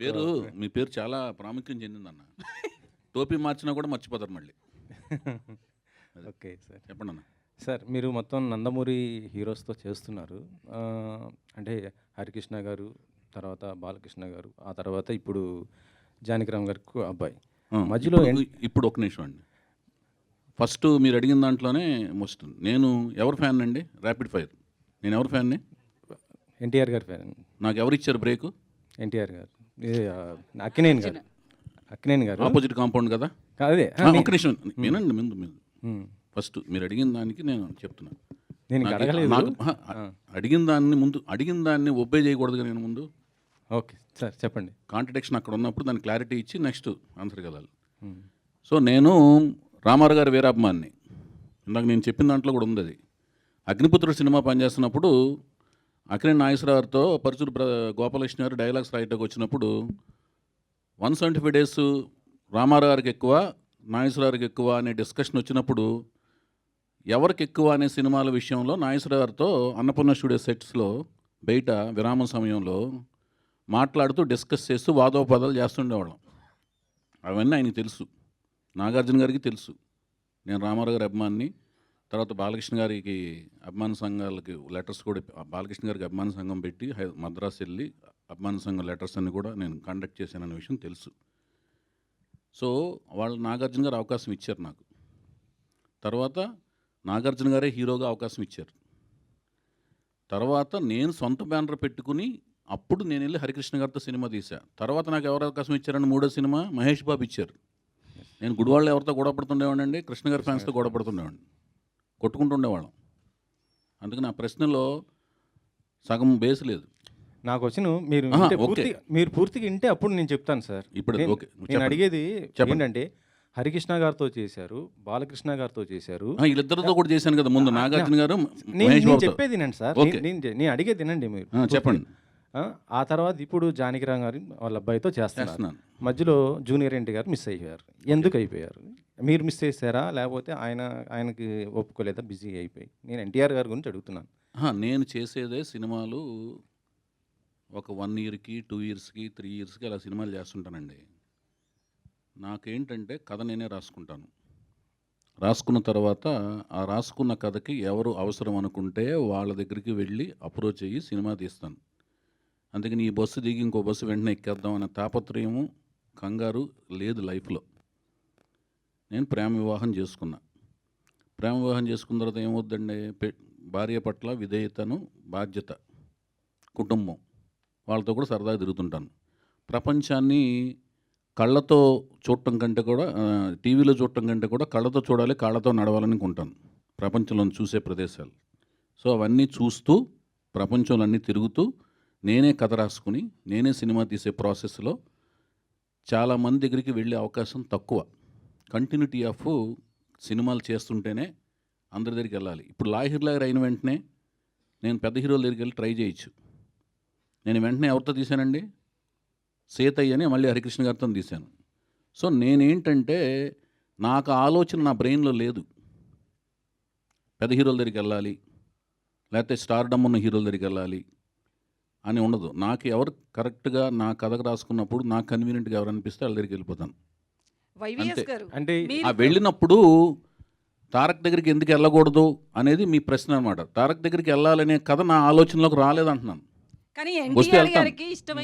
పేరు మీ పేరు చాలా ప్రాముఖ్యం చెందిందన్న. టోపీ మార్చినా కూడా మర్చిపోతారు మళ్ళీ. Okay sir. చెప్పండి అన్న. సార్ మీరు మొత్తం నందమూరి హీరోస్తో చేస్తున్నారు. అంటే హరికృష్ణ గారు, తర్వాత బాలకృష్ణ గారు, ఆ తర్వాత ఇప్పుడు జానకిరామ్ గారికి అబ్బాయి మధ్యలో ఇప్పుడు ఒక నిమిషం అండి. ఫస్ట్ మీరు అడిగిన దాంట్లోనే వస్తుంది. నేను ఎవరు ఫ్యాన్ అండి? Rapid fire. నేను ఎవరు ఫ్యాన్ని? ఎన్టీఆర్ గారి ఫ్యాన్. నాకు ఎవరు ఇచ్చారు బ్రేకు? ఎన్టీఆర్ గారు. అక్కినేని గారు. అక్కినేని గారు ఆపోజిట్ కాంపౌండ్ కదా. అదే ఒక నిమిషం వినండి. ముందు ఫస్ట్ మీరు అడిగిన దానికి నేను చెప్తున్నాను. నేను అడిగిన దాన్ని ఒబ్బే చేయకూడదుగా నేను ముందు. ఓకే సార్ చెప్పండి. కాంట్రడిక్షన్ అక్కడ ఉన్నప్పుడు దాన్ని క్లారిటీ ఇచ్చి నెక్స్ట్ ఆన్సర్కి వెళ్ళాలి. సో నేను రామారావు గారి వీరాభిమాన్ని. ఇందాక నేను చెప్పిన దాంట్లో కూడా ఉంది అది. అగ్నిపుత్రుడు సినిమా పనిచేస్తున్నప్పుడు అక్కినేని నాగేశ్వరరావు గారితో పరుచూరు గోపాలకృష్ణ గారు డైలాగ్స్ రాయటకు వచ్చినప్పుడు 175 days రామారావు గారికి ఎక్కువ, నాగేశ్వరరావు గారికి ఎక్కువ అనే డిస్కషన్ వచ్చినప్పుడు ఎవరికి ఎక్కువ అనే సినిమాల విషయంలో నాగేశ్వరరావు గారితో అన్నపూర్ణ స్టూడియో సెట్స్లో బయట విరామం సమయంలో మాట్లాడుతూ డిస్కస్ చేస్తూ వాదోపవాదాలు చేస్తుండేవాళ్ళం. అవన్నీ ఆయనకి తెలుసు, నాగార్జున గారికి తెలుసు. నేను రామారావు గారి అభిమాన్ని. తర్వాత బాలకృష్ణ గారికి అభిమాన సంఘాలకి లెటర్స్ కూడా, బాలకృష్ణ గారికి అభిమాన సంఘం పెట్టి మద్రాసు వెళ్ళి అభిమాన సంఘం లెటర్స్ అన్ని కూడా నేను కండక్ట్ చేశాననే విషయం తెలుసు. సో వాళ్ళు నాగార్జున గారు అవకాశం ఇచ్చారు నాకు. తర్వాత నాగార్జున గారే హీరోగా అవకాశం ఇచ్చారు. తర్వాత నేను సొంత బ్యానర్ పెట్టుకుని అప్పుడు నేను వెళ్ళి హరికృష్ణ గారితో సినిమా తీశా. తర్వాత నాకు ఎవరు అవకాశం ఇచ్చారని మూడో సినిమా మహేష్ బాబు ఇచ్చారు. నేను గుడివాళ్ళు ఎవరితో గొడవ పడుతుండేవాడిని, కృష్ణ గారి ఫ్యాన్స్తో గొడవ పడుతుండేవాడిని, కొట్టుకుంటుండేవాళ్ళం. అందుకని ఆ ప్రశ్నలో సగం బేస్ లేదు. నాకు వచ్చిన మీరు పూర్తిగా వింటే అప్పుడు నేను చెప్తాను సార్. ఇప్పుడు నేను అడిగేది ఏంటంటే హరికృష్ణ గారితో చేశారు, బాలకృష్ణ గారితో చేశారు, వీళ్ళిద్దరితో కూడా చేశాను కదా ముందు, నాగార్జున గారు. నేను చెప్పేది వినండి సార్, నేను అడిగేది వినండి మీరు. చెప్పండి. ఆ తర్వాత ఇప్పుడు జానకిరామ్ గారు వాళ్ళ అబ్బాయితో చేస్తున్నాను. మధ్యలో జూనియర్ ఎన్టీ గారు మిస్ అయిపోయారు. ఎందుకు అయిపోయారు? మీరు మిస్ చేశారా లేకపోతే ఆయనకి ఒప్పుకోలేదా బిజీ అయిపోయి? నేను ఎన్టీఆర్ గారి గురించి అడుగుతున్నాను. నేను చేసేదే సినిమాలు ఒక 1 yearకి 2 yearsకి 3 yearsకి అలా సినిమాలు చేస్తుంటానండి. నాకేంటంటే కథ నేనే రాసుకుంటాను. రాసుకున్న తర్వాత ఆ రాసుకున్న కథకి ఎవరు అవసరం అనుకుంటే వాళ్ళ దగ్గరికి వెళ్ళి అప్రోచ్ అయ్యి సినిమా తీస్తాను. అందుకని ఈ బస్సు దిగి ఇంకో బస్సు వెంటనే ఎక్కేద్దాం అనే తాపత్రయము, కంగారు లేదు లైఫ్లో. నేను ప్రేమ వివాహం చేసుకున్నా. ప్రేమ వివాహం చేసుకున్న తర్వాత ఏమవుద్దండి, భార్య పట్ల విధేయతను, బాధ్యత, కుటుంబం, వాళ్ళతో కూడా సరదాగా తిరుగుతుంటాను. ప్రపంచాన్ని కళ్ళతో చూడటం కంటే కూడా, టీవీలో చూడటం కంటే కూడా కళ్ళతో చూడాలి, కాళ్ళతో నడవాలని అనుకుంటాను ప్రపంచంలో చూసే ప్రదేశాలు. సో అవన్నీ చూస్తూ ప్రపంచంలో అన్నీ తిరుగుతూ నేనే కథ రాసుకుని నేనే సినిమా తీసే ప్రాసెస్లో చాలామంది దగ్గరికి వెళ్ళే అవకాశం తక్కువ. కంటిన్యూటీ ఆఫ్ సినిమాలు చేస్తుంటేనే అందరి దగ్గరికి వెళ్ళాలి. ఇప్పుడు లాహిర్ అయిన వెంటనే నేను పెద్ద హీరోల దగ్గరికి వెళ్ళి ట్రై చేయొచ్చు. నేను వెంటనే ఎవరితో తీశానండి? సేతయ్య అని మళ్ళీ హరికృష్ణ గారితో తీశాను. సో నేనేంటంటే నాకు ఆలోచన నా బ్రెయిన్లో లేదు పెద్ద హీరోల దగ్గరికి వెళ్ళాలి లేకపోతే స్టార్డమ్ ఉన్న హీరోల దగ్గరికి వెళ్ళాలి అని ఉండదు. నాకు ఎవరు కరెక్ట్గా నా కథకు రాసుకున్నప్పుడు నాకు కన్వీనియంట్గా ఎవరు అనిపిస్తే వాళ్ళ దగ్గరికి వెళ్ళిపోతాను. అంటే ఆ వెళ్ళినప్పుడు తారక్ దగ్గరికి ఎందుకు వెళ్ళకూడదు అనేది మీ ప్రశ్న అనమాట. తారక్ దగ్గరికి వెళ్ళాలనే కథ నా ఆలోచనలోకి రాలేదంటున్నాను. కానీ ఎన్టీఆర్ గారికి ఇష్టమైన